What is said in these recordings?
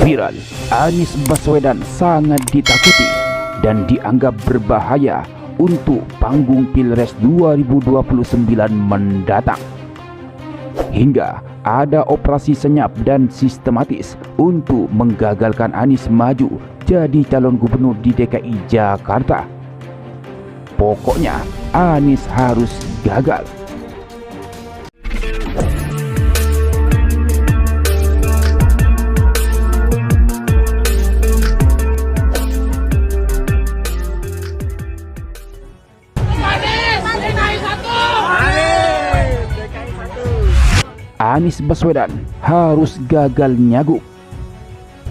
Viral, Anies Baswedan sangat ditakuti dan dianggap berbahaya untuk panggung Pilpres 2029 mendatang. Hingga ada operasi senyap dan sistematis untuk menggagalkan Anies maju jadi calon gubernur di DKI Jakarta. Pokoknya Anies harus gagal. Anies Baswedan harus gagal nyaguk.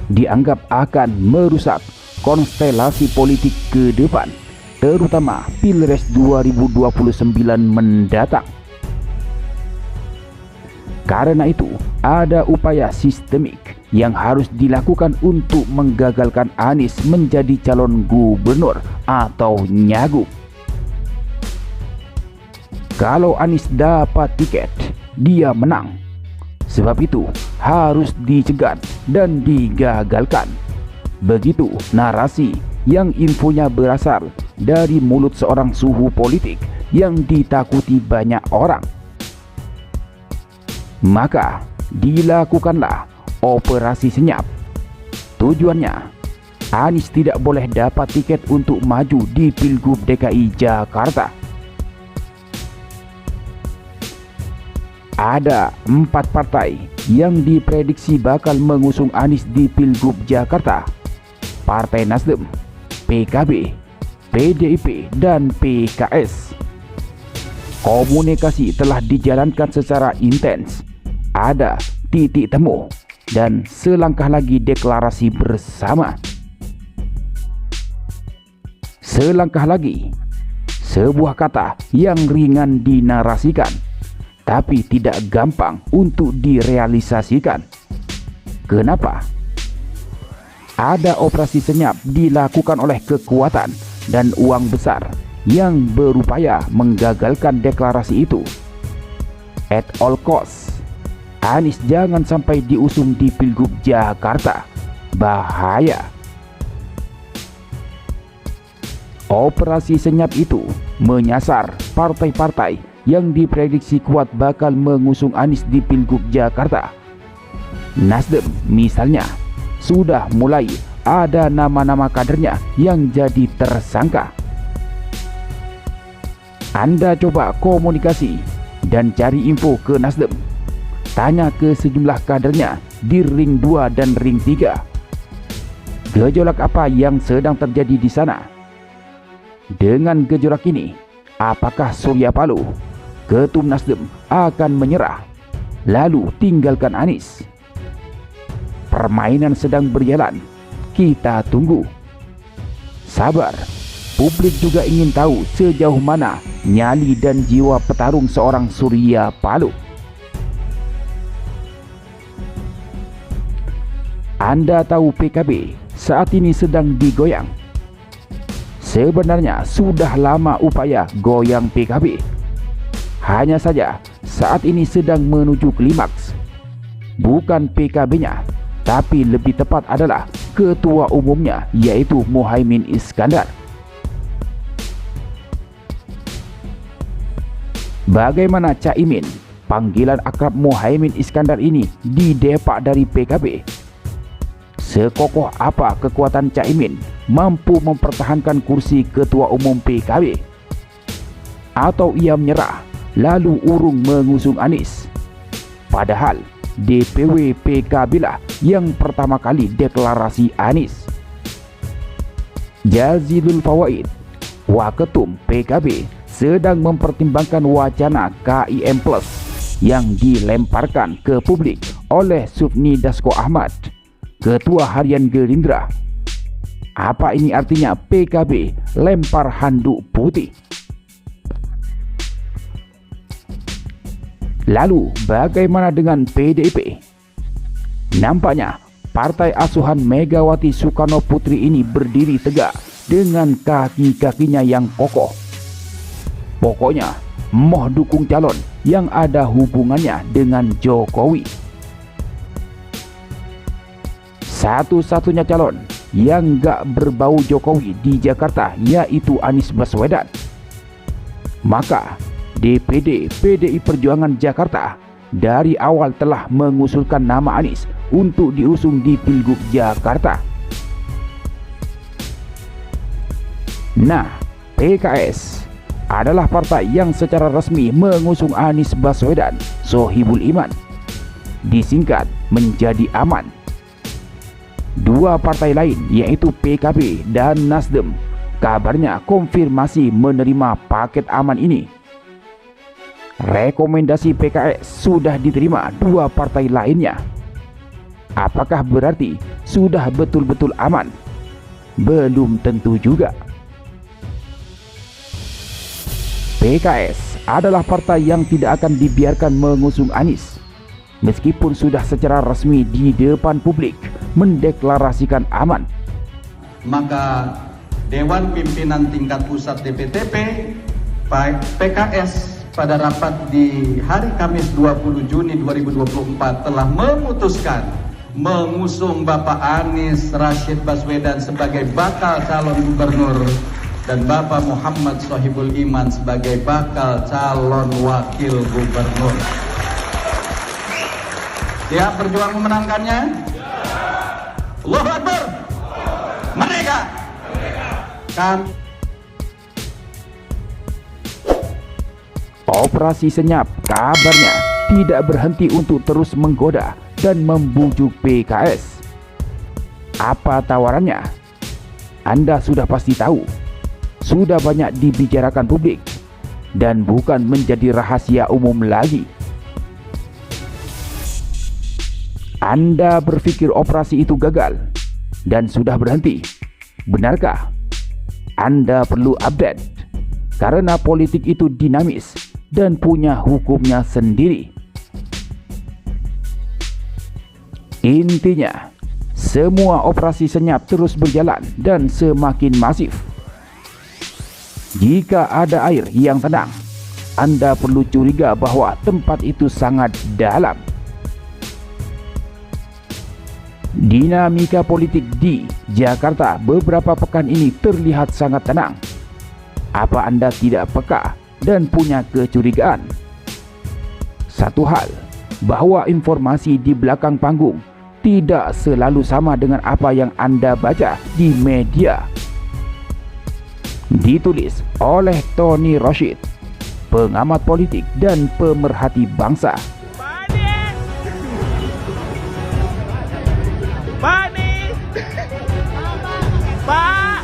Dianggap akan merusak konstelasi politik ke depan, terutama Pilpres 2029 mendatang. Karena itu, ada upaya sistemik yang harus dilakukan untuk menggagalkan Anies menjadi calon gubernur atau nyaguk. Kalau Anies dapat tiket, dia menang. Sebab itu harus dicegat dan digagalkan. Begitu narasi yang infonya berasal dari mulut seorang suhu politik yang ditakuti banyak orang. Maka dilakukanlah operasi senyap. Tujuannya, Anies tidak boleh dapat tiket untuk maju di Pilgub DKI Jakarta. Ada 4 partai yang diprediksi bakal mengusung Anies di Pilgub Jakarta: Partai Nasdem, PKB, PDIP, dan PKS. Komunikasi telah dijalankan secara intens. Ada titik temu dan selangkah lagi deklarasi bersama. Selangkah lagi, sebuah kata yang ringan dinarasikan, tapi tidak gampang untuk direalisasikan. Kenapa? Ada operasi senyap dilakukan oleh kekuatan dan uang besar yang berupaya menggagalkan deklarasi itu. At all cost, Anies jangan sampai diusung di Pilgub Jakarta. Bahaya. Operasi senyap itu menyasar partai-partai yang diprediksi kuat bakal mengusung Anies di Pilgub Jakarta. Nasdem misalnya sudah mulai ada nama-nama kadernya yang jadi tersangka. Anda coba komunikasi dan cari info ke Nasdem. Tanya ke sejumlah kadernya di ring 2 dan ring 3. Gejolak apa yang sedang terjadi di sana? Dengan gejolak ini, apakah Surya Paloh, Ketum Nasdem, akan menyerah lalu tinggalkan Anies? Permainan sedang berjalan. Kita tunggu. Sabar. Publik juga ingin tahu sejauh mana nyali dan jiwa petarung seorang Surya Paloh. Anda tahu PKB saat ini sedang digoyang. Sebenarnya sudah lama upaya goyang PKB. Hanya saja saat ini sedang menuju klimaks. Bukan PKB-nya, tapi lebih tepat adalah ketua umumnya, yaitu Muhaimin Iskandar. Bagaimana Caimin, panggilan akrab Muhaimin Iskandar ini, didepak dari PKB? Sekokoh apa kekuatan Caimin mampu mempertahankan kursi ketua umum PKB? Atau ia menyerah lalu urung mengusung Anies? Padahal DPW PKB lah yang pertama kali deklarasi Anies. Jazilul Fawaid, Waketum PKB, sedang mempertimbangkan wacana KIM Plus yang dilemparkan ke publik oleh Sufmi Dasko Ahmad, Ketua Harian Gerindra. Apa ini artinya PKB lempar handuk putih? Lalu bagaimana dengan PDIP? Nampaknya partai asuhan Megawati Soekarno Putri ini berdiri tegak dengan kaki-kakinya yang kokoh. Pokoknya moh dukung calon yang ada hubungannya dengan Jokowi. Satu-satunya calon yang gak berbau Jokowi di Jakarta yaitu Anies Baswedan. Maka DPD PDI Perjuangan Jakarta dari awal telah mengusulkan nama Anies untuk diusung di Pilgub Jakarta. Nah, PKS adalah partai yang secara resmi mengusung Anies Baswedan Sohibul Iman, disingkat menjadi AMAN. Dua partai lain yaitu PKB dan Nasdem kabarnya konfirmasi menerima paket AMAN ini. Rekomendasi PKS sudah diterima dua partai lainnya. Apakah berarti sudah betul-betul aman? Belum tentu juga. PKS adalah partai yang tidak akan dibiarkan mengusung Anies, meskipun sudah secara resmi di depan publik mendeklarasikan aman. Maka Dewan Pimpinan Tingkat Pusat DPTP PKS pada rapat di hari Kamis 20 Juni 2024 telah memutuskan mengusung Bapak Anies Rashid Baswedan sebagai bakal calon gubernur dan Bapak Muhammad Sohibul Iman sebagai bakal calon wakil gubernur. Siap berjuang memenangkannya? Allahu Akbar. Merdeka. Operasi Senyap kabarnya tidak berhenti untuk terus menggoda dan membujuk PKS. Apa tawarannya? Anda sudah pasti tahu. Sudah banyak dibicarakan publik dan bukan menjadi rahasia umum lagi. Anda berpikir operasi itu gagal dan sudah berhenti. Benarkah? Anda perlu update karena politik itu dinamis dan punya hukumnya sendiri. Intinya, semua operasi senyap terus berjalan dan semakin masif. Jika ada air yang tenang, Anda perlu curiga bahwa tempat itu sangat dalam. Dinamika politik di Jakarta beberapa pekan ini terlihat sangat tenang. Apa Anda tidak peka dan punya kecurigaan? Satu hal, bahwa informasi di belakang panggung tidak selalu sama dengan apa yang Anda baca di media. Ditulis oleh Tony Rashid, pengamat politik dan pemerhati bangsa. Pak!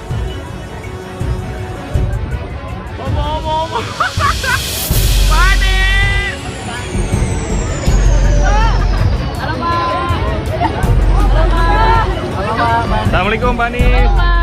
Omong-omong. Panis! Assalamualaikum Pak Anies.